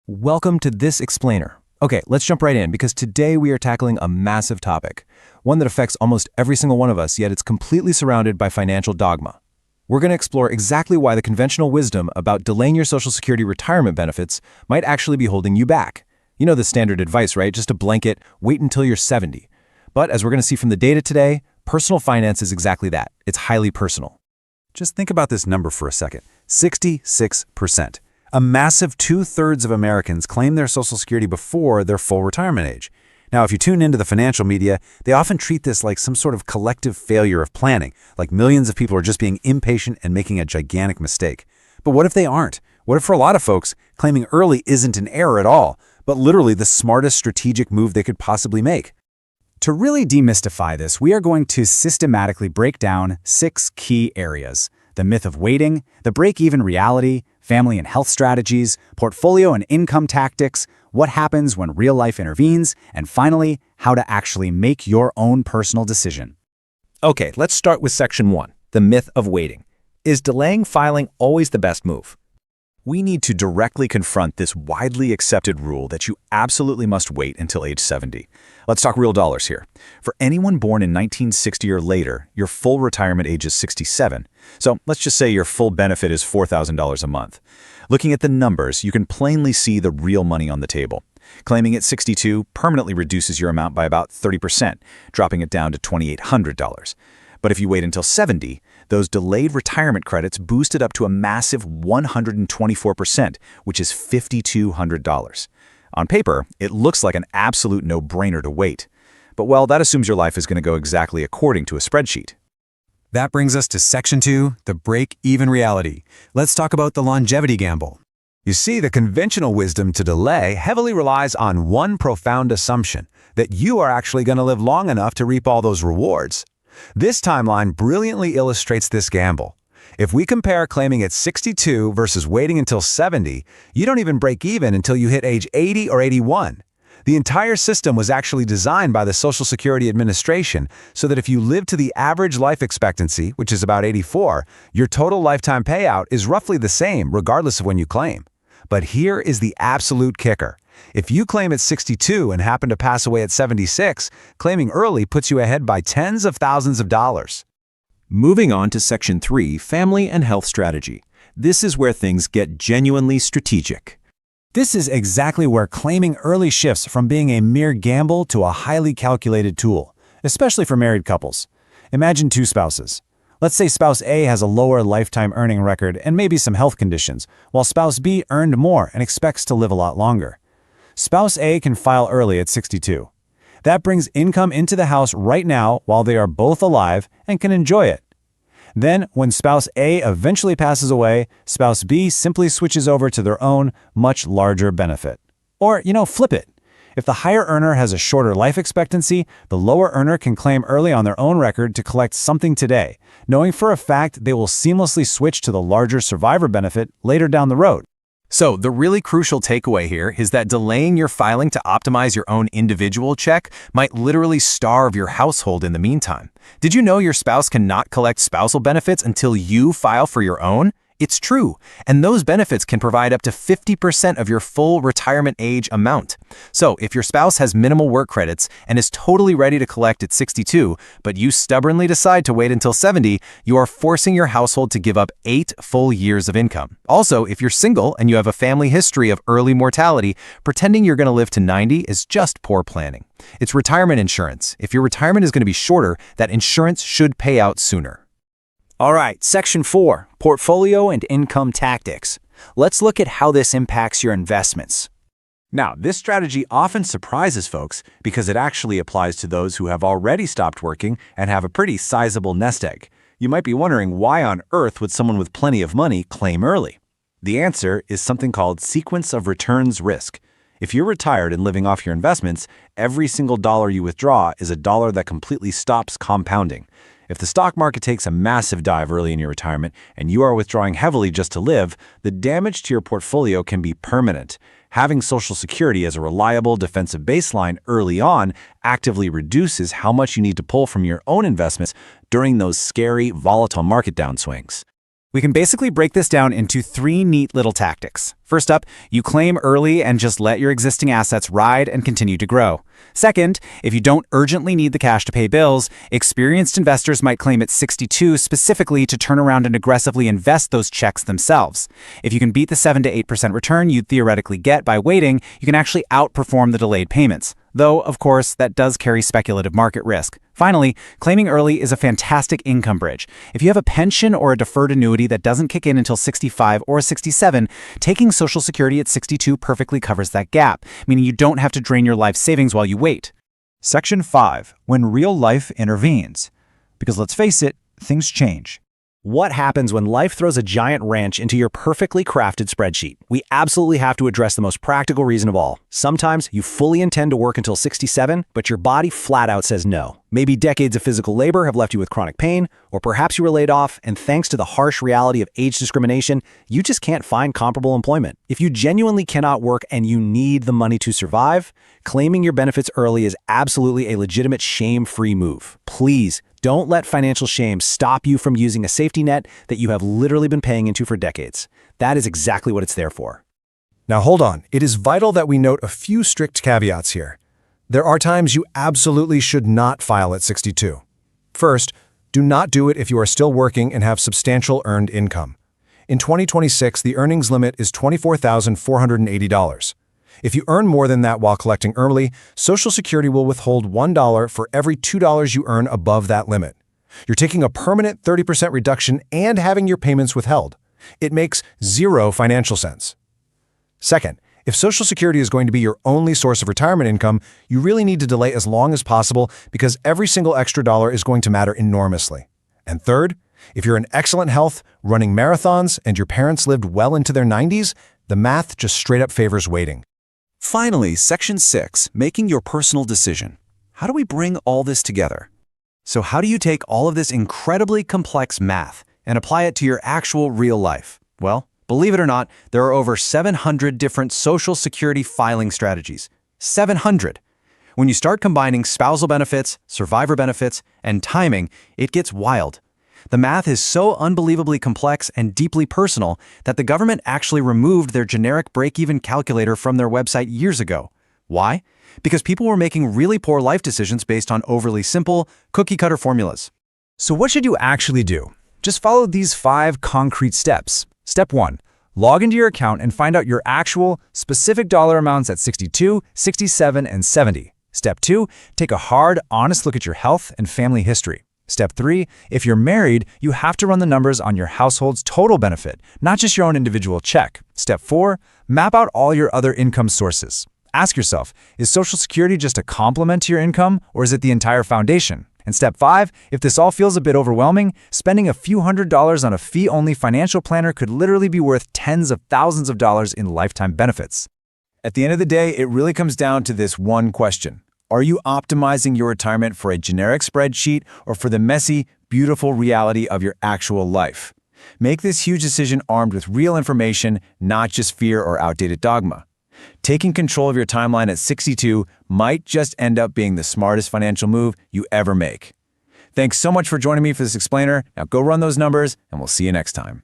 Welcome to this explainer. Okay, let's jump right in because today we are tackling a massive topic, one that affects almost every single one of us, yet it's completely surrounded by financial dogma. We're going to explore exactly why the conventional wisdom about delaying your Social Security retirement benefits might actually be holding you back. You know the standard advice, right? Just a blanket, wait until you're 70. But as we're going to see from the data today, personal finance is exactly that. It's highly personal. Just think about this number for a second. 66%. A massive 2/3 of Americans claim their Social Security before their full retirement age. Now, if you tune into the financial media, they often treat this like some sort of collective failure of planning, like millions of people are just being impatient and making a gigantic mistake. But what if they aren't? What if for a lot of folks, claiming early isn't an error at all, but literally the smartest strategic move they could possibly make? To really demystify this, we are going to systematically break down 6 key areas: the myth of waiting, the break-even reality, family and health strategies, portfolio and income tactics, what happens when real life intervenes, and finally, how to actually make your own personal decision. Okay, let's start with section 1, the myth of waiting. Is delaying filing always the best move? We need to directly confront this widely accepted rule that you absolutely must wait until age 70. Let's talk real dollars here. For anyone born in 1960 or later, your full retirement age is 67. So let's just say your full benefit is $4,000 a month. Looking at the numbers, you can plainly see the real money on the table. Claiming at 62 permanently reduces your amount by about 30%, dropping it down to $2,800. But if you wait until 70, those delayed retirement credits boost it up to a massive 124%, which is $5,200. On paper, it looks like an absolute no-brainer to wait. But well, that assumes your life is going to go exactly according to a spreadsheet. That brings us to section 2, the break-even reality. Let's talk about the longevity gamble. You see, the conventional wisdom to delay heavily relies on one profound assumption, that you are actually going to live long enough to reap all those rewards. This timeline brilliantly illustrates this gamble. If we compare claiming at 62 versus waiting until 70, you don't even break even until you hit age 80 or 81. The entire system was actually designed by the Social Security Administration so that if you live to the average life expectancy, which is about 84, your total lifetime payout is roughly the same regardless of when you claim. But here is the absolute kicker. If you claim at 62 and happen to pass away at 76, claiming early puts you ahead by tens of thousands of dollars. Moving on to section 3, family and health strategy. This is where things get genuinely strategic. This is exactly where claiming early shifts from being a mere gamble to a highly calculated tool, especially for married couples. Imagine 2 spouses. Let's say spouse A has a lower lifetime earning record and maybe some health conditions, while spouse B earned more and expects to live a lot longer. Spouse A can file early at 62. That brings income into the house right now while they are both alive and can enjoy it. Then, when spouse A eventually passes away, spouse B simply switches over to their own, much larger benefit. Or, flip it. If the higher earner has a shorter life expectancy, the lower earner can claim early on their own record to collect something today, knowing for a fact they will seamlessly switch to the larger survivor benefit later down the road. So the really crucial takeaway here is that delaying your filing to optimize your own individual check might literally starve your household in the meantime. Did you know your spouse cannot collect spousal benefits until you file for your own? It's true, and those benefits can provide up to 50% of your full retirement age amount. So if your spouse has minimal work credits and is totally ready to collect at 62, but you stubbornly decide to wait until 70, you are forcing your household to give up 8 full years of income. Also, if you're single and you have a family history of early mortality, pretending you're going to live to 90 is just poor planning. It's retirement insurance. If your retirement is going to be shorter, that insurance should pay out sooner. All right, section 4, portfolio and income tactics. Let's look at how this impacts your investments. Now, this strategy often surprises folks because it actually applies to those who have already stopped working and have a pretty sizable nest egg. You might be wondering why on earth would someone with plenty of money claim early? The answer is something called sequence of returns risk. If you're retired and living off your investments, every single dollar you withdraw is a dollar that completely stops compounding. If the stock market takes a massive dive early in your retirement and you are withdrawing heavily just to live, the damage to your portfolio can be permanent. Having Social Security as a reliable defensive baseline early on actively reduces how much you need to pull from your own investments during those scary, volatile market downswings. We can basically break this down into 3 neat little tactics. First up, you claim early and just let your existing assets ride and continue to grow. Second, if you don't urgently need the cash to pay bills, experienced investors might claim at 62 specifically to turn around and aggressively invest those checks themselves. If you can beat the 7 to 8% return you'd theoretically get by waiting, you can actually outperform the delayed payments. Though, of course, that does carry speculative market risk. Finally, claiming early is a fantastic income bridge. If you have a pension or a deferred annuity that doesn't kick in until 65 or 67, taking Social Security at 62 perfectly covers that gap, meaning you don't have to drain your life savings while you wait. Section 5. When real life intervenes. Because let's face it, things change. What happens when life throws a giant wrench into your perfectly crafted spreadsheet? We absolutely have to address the most practical reason of all. Sometimes you fully intend to work until 67, but your body flat out says no. Maybe decades of physical labor have left you with chronic pain, or perhaps you were laid off, and thanks to the harsh reality of age discrimination, you just can't find comparable employment. If you genuinely cannot work and you need the money to survive, claiming your benefits early is absolutely a legitimate shame-free move. Please, don't let financial shame stop you from using a safety net that you have literally been paying into for decades. That is exactly what it's there for. Now hold on, it is vital that we note a few strict caveats here. There are times you absolutely should not file at 62. First, do not do it if you are still working and have substantial earned income. In 2026, the earnings limit is $24,480. If you earn more than that while collecting early, Social Security will withhold $1 for every $2 you earn above that limit. You're taking a permanent 30% reduction and having your payments withheld. It makes zero financial sense. Second, if Social Security is going to be your only source of retirement income, you really need to delay as long as possible because every single extra dollar is going to matter enormously. And third, if you're in excellent health, running marathons, and your parents lived well into their 90s, the math just straight up favors waiting. Finally, Section 6, making your personal decision. How do we bring all this together? So how do you take all of this incredibly complex math and apply it to your actual real life? Well, believe it or not, there are over 700 different Social Security filing strategies. 700! When you start combining spousal benefits, survivor benefits, and timing, it gets wild. The math is so unbelievably complex and deeply personal that the government actually removed their generic break-even calculator from their website years ago. Why? Because people were making really poor life decisions based on overly simple, cookie-cutter formulas. So what should you actually do? Just follow these 5 concrete steps. Step 1. Log into your account and find out your actual, specific dollar amounts at 62, 67, and 70. Step 2. Take a hard, honest look at your health and family history. Step 3. If you're married, you have to run the numbers on your household's total benefit, not just your own individual check. Step 4. Map out all your other income sources. Ask yourself, is Social Security just a complement to your income, or is it the entire foundation? And step 5, if this all feels a bit overwhelming, spending a few $100s on a fee-only financial planner could literally be worth tens of thousands of dollars in lifetime benefits. At the end of the day, it really comes down to this one question. Are you optimizing your retirement for a generic spreadsheet or for the messy, beautiful reality of your actual life? Make this huge decision armed with real information, not just fear or outdated dogma. Taking control of your timeline at 62 might just end up being the smartest financial move you ever make. Thanks so much for joining me for this explainer. Now go run those numbers, and we'll see you next time.